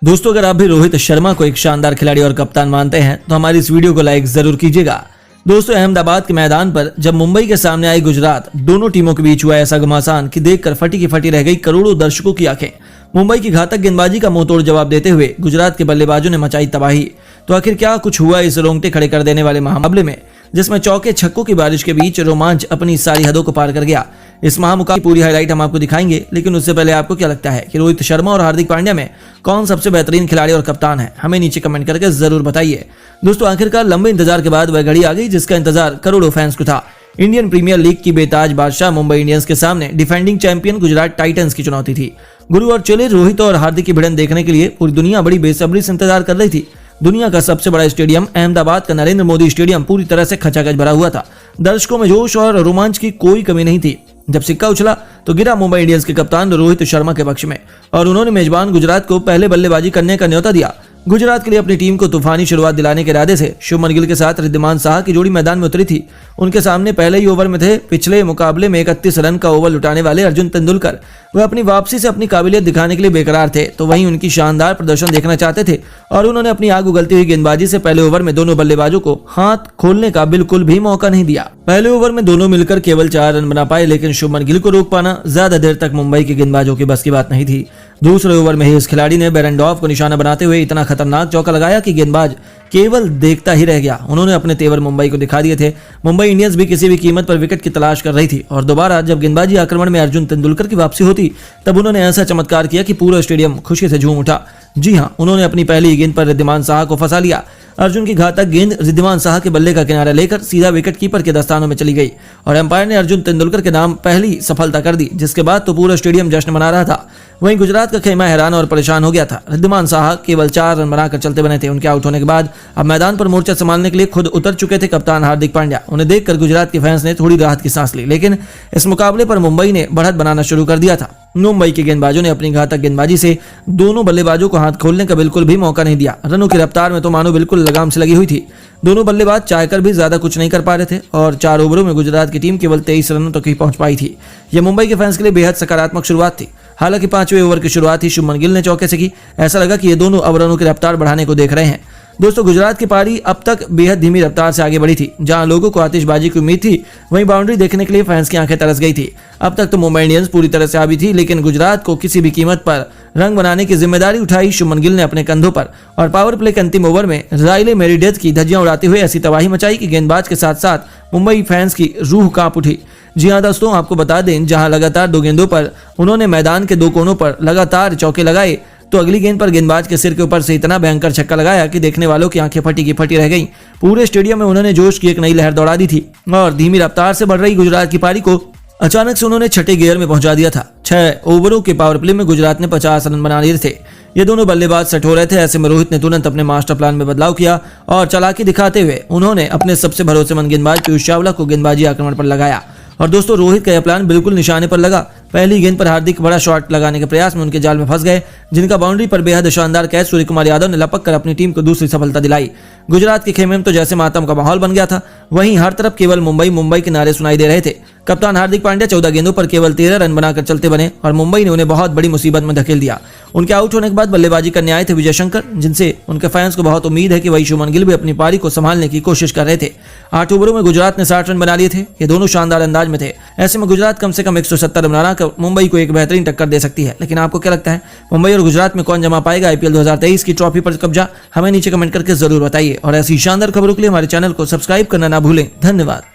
दोस्तों, अगर आप भी रोहित शर्मा को एक शानदार खिलाड़ी और कप्तान मानते हैं तो हमारी इस वीडियो को लाइक जरूर कीजिएगा। दोस्तों, अहमदाबाद के मैदान पर जब मुंबई के सामने आई गुजरात, दोनों टीमों के बीच हुआ ऐसा घमासान कि देखकर फटी की फटी रह गई करोड़ों दर्शकों की आंखें। मुंबई की घातक गेंदबाजी का मुंहतोड़ जवाब देते हुए गुजरात के बल्लेबाजों ने मचाई तबाही। तो आखिर क्या कुछ हुआ इस रोंगटे खड़े कर देने वाले मुकाबले में, जिसमें चौके छक्कों की बारिश के बीच रोमांच अपनी सारी हदों को पार कर गया। इस महामुकाबले की पूरी हाईलाइट हम आपको दिखाएंगे, लेकिन उससे पहले आपको क्या लगता है कि रोहित शर्मा और हार्दिक पांड्या में कौन सबसे बेहतरीन खिलाड़ी और कप्तान है? हमें नीचे कमेंट करके जरूर बताइए। दोस्तों, आखिरकार लंबे इंतजार के बाद वह घड़ी आ गई जिसका इंतजार करोड़ों फैंस को था। इंडियन प्रीमियर लीग की बेताज बादशाह मुंबई इंडियंस के सामने डिफेंडिंग चैंपियन गुजरात टाइटंस की चुनौती थी। गुरु और चेले रोहित और हार्दिक की भिड़ंत देखने के लिए पूरी दुनिया बड़ी बेसब्री से इंतजार कर रही थी। दुनिया का सबसे बड़ा स्टेडियम अहमदाबाद का नरेंद्र मोदी स्टेडियम पूरी तरह से खचाखच भरा हुआ था। दर्शकों में जोश और रोमांच की कोई कमी नहीं थी। जब सिक्का उछला तो गिरा मुंबई इंडियंस के कप्तान रोहित शर्मा के पक्ष में और उन्होंने मेजबान गुजरात को पहले बल्लेबाजी करने का न्योता दिया। गुजरात के लिए अपनी टीम को तूफानी शुरुआत दिलाने के इरादे से शुभमन गिल के साथ रिद्धिमान साहा की जोड़ी मैदान में उतरी थी। उनके सामने पहले ही ओवर में थे पिछले मुकाबले में 31 रन का ओवर लुटाने वाले अर्जुन तेंदुलकर। वह अपनी वापसी से अपनी काबिलियत दिखाने के लिए बेकरार थे, तो वहीं उनकी शानदार प्रदर्शन देखना चाहते थे और उन्होंने अपनी आग उगलती हुई गेंदबाजी से पहले ओवर में दोनों बल्लेबाजों को हाथ खोलने का बिल्कुल भी मौका नहीं दिया। पहले ओवर में दोनों मिलकर केवल 4 रन बना पाए, लेकिन शुभमन गिल को रोक पाना ज्यादा देर तक मुंबई के गेंदबाजों की बस की बात नहीं थी। दूसरे ओवर में ही इस खिलाड़ी ने बेरेंडॉफ को निशाना बनाते हुए इतना खतरनाक चौका लगाया कि गेंदबाज केवल देखता ही रह गया। उन्होंने अपने तेवर मुंबई को दिखा दिए थे। मुंबई इंडियंस भी किसी भी कीमत पर विकेट की तलाश कर रही थी और दोबारा जब गेंदबाजी आक्रमण में अर्जुन तेंदुलकर की वापसी होती तब उन्होंने ऐसा चमत्कार किया कि पूरा स्टेडियम खुशी से झूम उठा। जी हां, उन्होंने अपनी पहली गेंद पर रिद्धिमान साहा को फंसा लिया। अर्जुन की घातक गेंद रिद्धिमान साहा के बल्ले का किनारा लेकर सीधा विकेट कीपर के दस्तानों में चली गई और एम्पायर ने अर्जुन तेंदुलकर के नाम पहली सफलता कर दी, जिसके बाद तो पूरा स्टेडियम जश्न मना रहा था। वहीं गुजरात का खेमा हैरान और परेशान हो गया था। रिद्धिमान साहा केवल 4 रन बनाकर चलते बने थे। उनके आउट होने के बाद अब मैदान पर मोर्चा संभालने के लिए खुद उतर चुके थे कप्तान हार्दिक पांड्या। उन्हें देखकर गुजरात के फैंस ने थोड़ी राहत की सांस ली, लेकिन इस मुकाबले पर मुंबई ने बढ़त बनाना शुरू कर दिया था। मुंबई के गेंदबाजों ने अपनी घातक गेंदबाजी से दोनों बल्लेबाजों को हाथ खोलने का बिल्कुल भी मौका नहीं दिया। रनों की रफ्तार में तो मानो बिल्कुल लगाम से लगी हुई थी। दोनों बल्लेबाज चाहकर भी ज्यादा कुछ नहीं कर पा रहे थे और 4 ओवरों में गुजरात की टीम केवल 23 रनों तक ही पहुंच पाई थी। यह मुंबई के फैंस के लिए बेहद सकारात्मक शुरुआत थी। हालांकि 5वें ओवर की शुरुआत ही शुभमन गिल ने चौके से की। ऐसा लगा कि ये दोनों अब रनों की रफ्तार बढ़ाने को देख रहे हैं। दोस्तों, गुजरात की पारी अब तक बेहद धीमी रफ्तार से आगे बढ़ी थी। जहां लोगों को आतिशबाजी की उम्मीद थी, वहीं बाउंड्री देखने के लिए फैंस की आंखें तरस गई थी। अब तक तो मुंबई इंडियंस पूरी तरह से आबी थी, लेकिन गुजरात को किसी भी कीमत पर रंग बनाने की जिम्मेदारी उठाई शुभमन गिल ने अपने कंधों पर और पावर प्ले के अंतिम ओवर में राइले मेरिडेथ की धज्जियां उड़ाते हुए ऐसी तबाही मचाई कि गेंदबाज के साथ साथ मुंबई फैंस की रूह कांप उठी। जी हां दोस्तों, आपको बता दें, जहां लगातार 2 गेंदों पर उन्होंने मैदान के 2 कोनों पर लगातार चौके लगाए, तो अगली गेंद पर गेंदबाज के सिर के ऊपर से इतना भयंकर छक्का लगाया कि देखने वालों की आंखें फटी की फटी रह गईं। पूरे स्टेडियम में उन्होंने जोश की एक नई लहर दौड़ा दी थी और धीमी रफ्तार से बढ़ रही गुजरात की पारी को अचानक से उन्होंने छठे गियर में पहुंचा दिया था। 6 ओवरों के पावर प्ले में गुजरात ने 50 रन बना लिए थे। ये दोनों बल्लेबाज सेट हो रहे थे। ऐसे में रोहित ने तुरंत अपने मास्टर प्लान में बदलाव किया और चालाकी दिखाते हुए उन्होंने अपने सबसे भरोसेमंद गेंदबाज पीयूष चावला को गेंदबाजी आक्रमण पर लगाया। और दोस्तों, रोहित का यह प्लान बिल्कुल निशाने पर लगा। पहली गेंद पर हार्दिक बड़ा शॉट लगाने के प्रयास में उनके जाल में फंस गए, जिनका बाउंड्री पर बेहद शानदार कैच सूर्य कुमार यादव ने लपक कर अपनी टीम को दूसरी सफलता दिलाई। गुजरात के खेमे में तो जैसे मातम का माहौल बन गया था। वहीं हर तरफ केवल मुंबई के नारे सुनाई दे रहे थे। कप्तान हार्दिक पांड्या 14 गेंदों पर केवल 13 रन बनाकर चलते बने और मुंबई ने उन्हें बहुत बड़ी मुसीबत में धकेल दिया। उनके आउट होने के बाद बल्लेबाजी करने आए थे विजय शंकर, जिनसे उनके फैंस को बहुत उम्मीद है कि वही शुभमन गिल भी अपनी पारी को संभालने की कोशिश कर रहे थे। 8 ओवरों में गुजरात ने 60 रन बना लिए थे। ये दोनों शानदार अंदाज में थे। ऐसे में गुजरात कम से कम 170 रन बनाकर मुंबई को एक बेहतरीन टक्कर दे सकती है। लेकिन आपको क्या लगता है, मुंबई और गुजरात में कौन जमा पाएगा IPL 2023 की ट्रॉफी पर कब्जा? हमें नीचे कमेंट करके जरूर बताइए और ऐसी शानदार खबरों के लिए हमारे चैनल को सब्सक्राइब करना ना भूलें। धन्यवाद।